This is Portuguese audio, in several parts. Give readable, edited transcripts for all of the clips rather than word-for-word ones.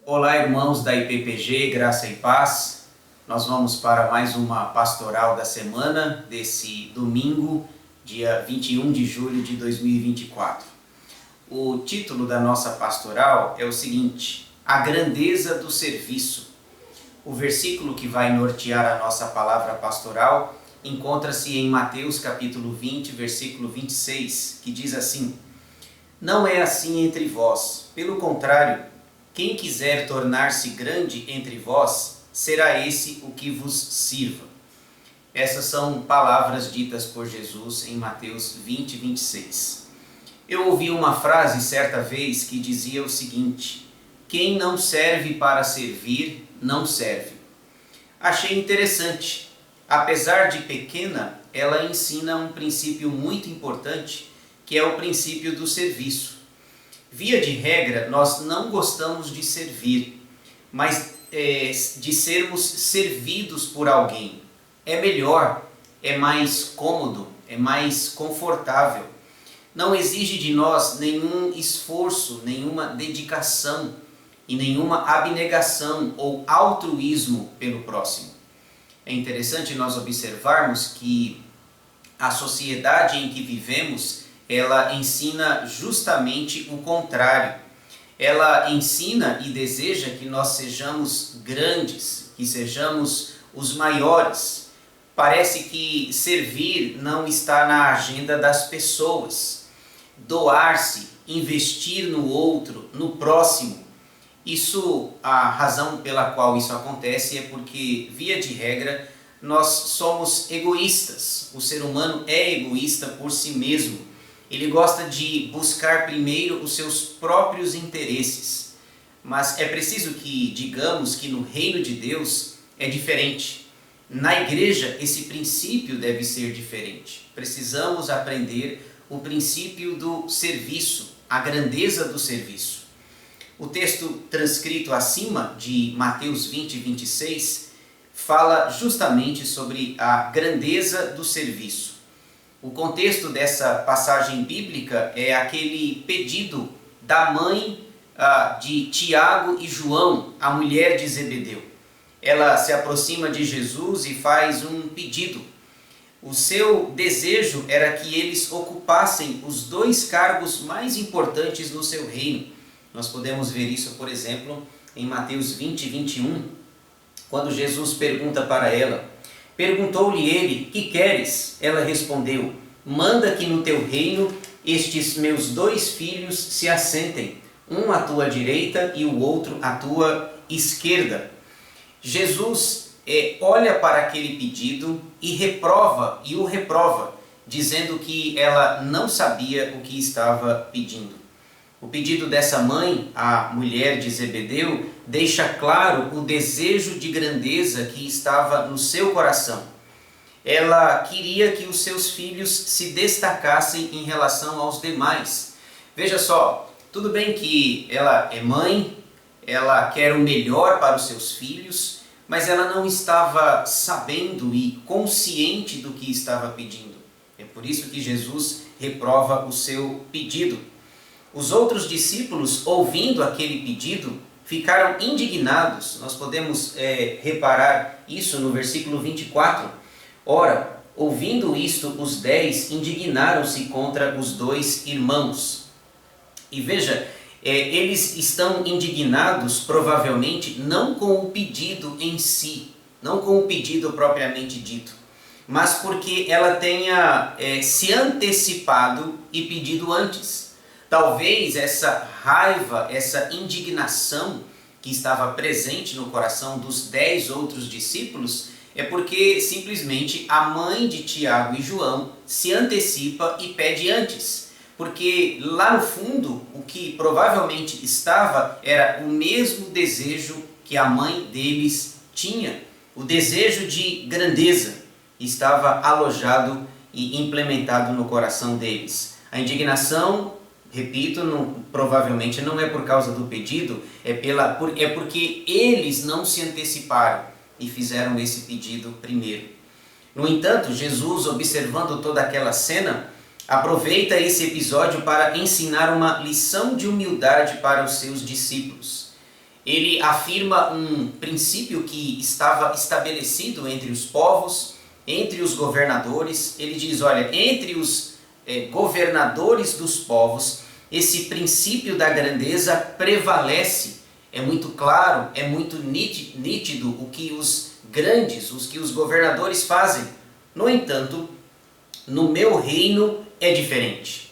Olá, irmãos da IPPG, graça e paz. Nós vamos para mais uma pastoral da semana, desse domingo, dia 21 de julho de 2024. O título da nossa pastoral é o seguinte: A grandeza do serviço. O versículo que vai nortear a nossa palavra pastoral encontra-se em Mateus capítulo 20, versículo 26, que diz assim: Não é assim entre vós, pelo contrário, quem quiser tornar-se grande entre vós, será esse o que vos sirva. Essas são palavras ditas por Jesus em Mateus 20, 26. Eu ouvi uma frase certa vez que dizia o seguinte: quem não serve para servir, não serve. Achei interessante. Apesar de pequena, ela ensina um princípio muito importante, que é o princípio do serviço. Via de regra, nós não gostamos de servir, mas de sermos servidos por alguém. É melhor, é mais cômodo, é mais confortável. Não exige de nós nenhum esforço, nenhuma dedicação e nenhuma abnegação ou altruísmo pelo próximo. É interessante nós observarmos que a sociedade em que vivemos, ela ensina justamente o contrário. Ela ensina e deseja que nós sejamos grandes, que sejamos os maiores. Parece que servir não está na agenda das pessoas. Doar-se, investir no outro, no próximo. A razão pela qual isso acontece é porque, via de regra, nós somos egoístas. O ser humano é egoísta por si mesmo. Ele gosta de buscar primeiro os seus próprios interesses. Mas é preciso que digamos que no reino de Deus é diferente. Na igreja, esse princípio deve ser diferente. Precisamos aprender o princípio do serviço, a grandeza do serviço. O texto transcrito acima de Mateus 20, 26 fala justamente sobre a grandeza do serviço. O contexto dessa passagem bíblica é aquele pedido da mãe de Tiago e João, a mulher de Zebedeu. Ela se aproxima de Jesus e faz um pedido. O seu desejo era que eles ocupassem os dois cargos mais importantes no seu reino. Nós podemos ver isso, por exemplo, em Mateus 20, 21, quando Jesus pergunta para ela. Perguntou-lhe ele: que queres? Ela respondeu: manda que no teu reino estes meus dois filhos se assentem, um à tua direita e o outro à tua esquerda. Jesus olha para aquele pedido e o reprova, dizendo que ela não sabia o que estava pedindo. O pedido dessa mãe, a mulher de Zebedeu, deixa claro o desejo de grandeza que estava no seu coração. Ela queria que os seus filhos se destacassem em relação aos demais. Veja só, tudo bem que ela é mãe, ela quer o melhor para os seus filhos, mas ela não estava sabendo e consciente do que estava pedindo. É por isso que Jesus reprova o seu pedido. Os outros discípulos, ouvindo aquele pedido, ficaram indignados. Nós podemos reparar isso no versículo 24. Ora, ouvindo isto, os 10 indignaram-se contra os dois irmãos. E veja, eles estão indignados, provavelmente, não com o pedido em si, não com o pedido propriamente dito, mas porque ela tenha se antecipado e pedido antes. Talvez essa raiva, essa indignação que estava presente no coração dos 10 outros discípulos é porque simplesmente a mãe de Tiago e João se antecipa e pede antes. Porque lá no fundo, o que provavelmente estava era o mesmo desejo que a mãe deles tinha. O desejo de grandeza estava alojado e implementado no coração deles. A indignação, repito, provavelmente não é por causa do pedido, é porque eles não se anteciparam e fizeram esse pedido primeiro. No entanto, Jesus, observando toda aquela cena, aproveita esse episódio para ensinar uma lição de humildade para os seus discípulos. Ele afirma um princípio que estava estabelecido entre os povos, entre os governadores. Ele diz, olha, entre os governadores dos povos, esse princípio da grandeza prevalece. É muito claro, é muito nítido o que os grandes, os governadores fazem. No entanto, no meu reino é diferente.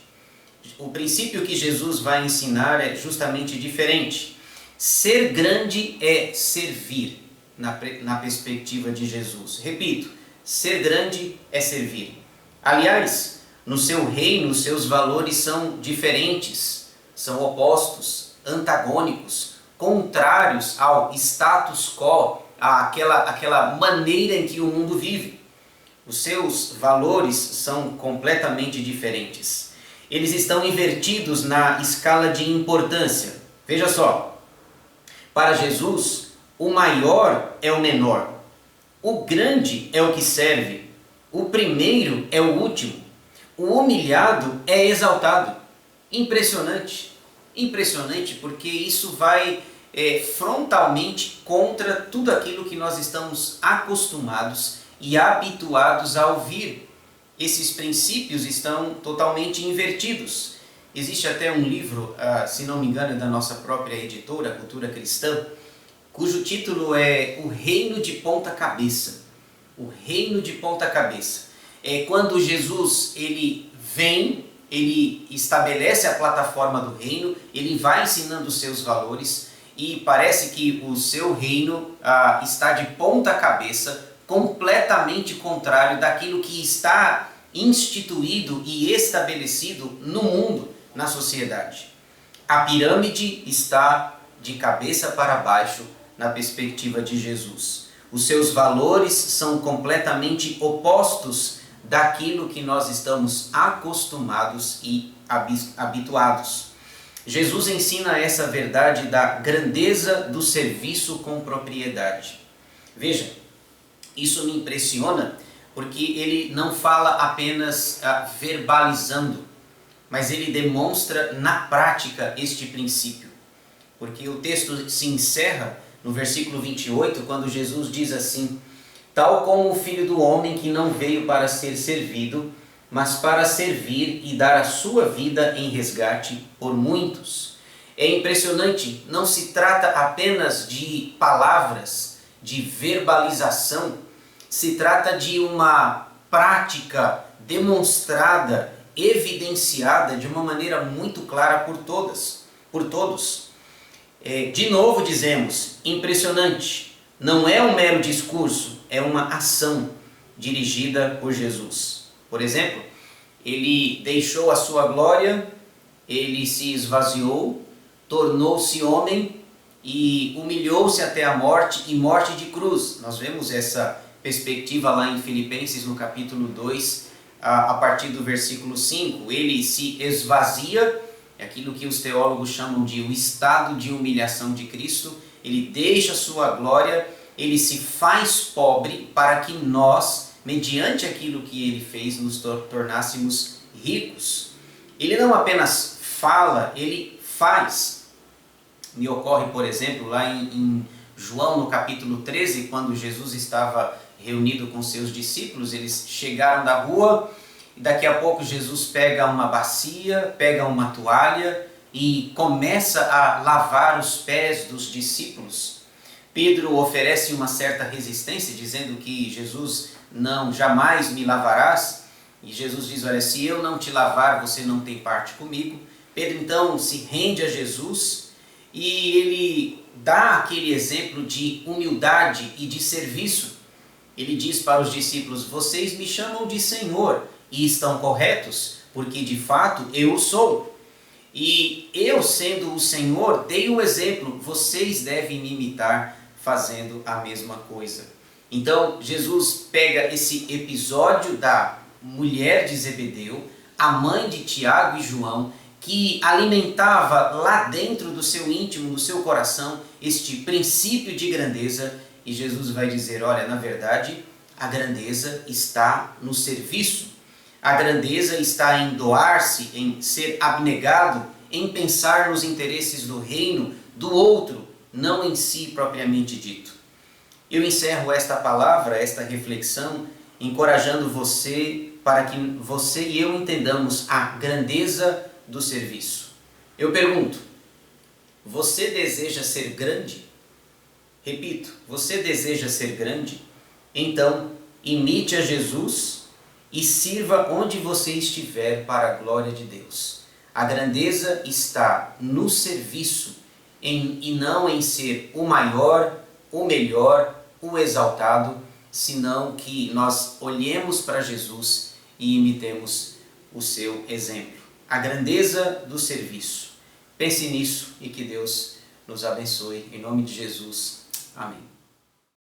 O princípio que Jesus vai ensinar é justamente diferente. Ser grande é servir, na perspectiva de Jesus. Repito, ser grande é servir. Aliás, no seu reino, os seus valores são diferentes, são opostos, antagônicos, contrários ao status quo, àquela maneira em que o mundo vive. Os seus valores são completamente diferentes. Eles estão invertidos na escala de importância. Veja só, para Jesus, o maior é o menor, o grande é o que serve, o primeiro é o último, o humilhado é exaltado. Impressionante, impressionante, porque isso vai frontalmente contra tudo aquilo que nós estamos acostumados e habituados a ouvir. Esses princípios estão totalmente invertidos. Existe até um livro, se não me engano, da nossa própria editora, Cultura Cristã, cujo título é O Reino de Ponta Cabeça. O Reino de Ponta Cabeça. É quando Jesus ele vem, ele estabelece a plataforma do reino, ele vai ensinando os seus valores e parece que o seu reino está de ponta cabeça, completamente contrário daquilo que está instituído e estabelecido no mundo, na sociedade. A pirâmide está de cabeça para baixo na perspectiva de Jesus. Os seus valores são completamente opostos daquilo que nós estamos acostumados e habituados. Jesus ensina essa verdade da grandeza do serviço com propriedade. Veja, isso me impressiona porque ele não fala apenas verbalizando, mas ele demonstra na prática este princípio. Porque o texto se encerra no versículo 28, quando Jesus diz assim: tal como o Filho do Homem que não veio para ser servido, mas para servir e dar a sua vida em resgate por muitos. É impressionante, não se trata apenas de palavras, de verbalização, se trata de uma prática demonstrada, evidenciada de uma maneira muito clara por todos. De novo dizemos, impressionante, não é um mero discurso, é uma ação dirigida por Jesus. Por exemplo, ele deixou a sua glória, ele se esvaziou, tornou-se homem e humilhou-se até a morte e morte de cruz. Nós vemos essa perspectiva lá em Filipenses no capítulo 2, a partir do versículo 5. Ele se esvazia, é aquilo que os teólogos chamam de o estado de humilhação de Cristo. Ele deixa a sua glória, ele se faz pobre para que nós, mediante aquilo que ele fez, nos tornássemos ricos. Ele não apenas fala, ele faz. Me ocorre, por exemplo, lá em João, no capítulo 13, quando Jesus estava reunido com seus discípulos, eles chegaram da rua e daqui a pouco Jesus pega uma bacia, pega uma toalha e começa a lavar os pés dos discípulos. Pedro oferece uma certa resistência, dizendo que Jesus, não, jamais me lavarás. E Jesus diz, olha, se eu não te lavar, você não tem parte comigo. Pedro então se rende a Jesus e ele dá aquele exemplo de humildade e de serviço. Ele diz para os discípulos, vocês me chamam de Senhor e estão corretos, porque de fato eu sou. E eu, sendo o Senhor, dei o exemplo, vocês devem me imitar fazendo a mesma coisa. Então, Jesus pega esse episódio da mulher de Zebedeu, a mãe de Tiago e João, que alimentava lá dentro do seu íntimo, no seu coração, este princípio de grandeza, e Jesus vai dizer, olha, na verdade, a grandeza está no serviço. A grandeza está em doar-se, em ser abnegado, em pensar nos interesses do reino, do outro, não em si propriamente dito. Eu encerro esta palavra, esta reflexão, encorajando você para que você e eu entendamos a grandeza do serviço. Eu pergunto, você deseja ser grande? Repito, você deseja ser grande? Então, imite a Jesus e sirva onde você estiver para a glória de Deus. A grandeza está no serviço e não em ser o maior, o melhor, o exaltado, senão que nós olhemos para Jesus e imitemos o seu exemplo. A grandeza do serviço. Pense nisso e que Deus nos abençoe. Em nome de Jesus. Amém.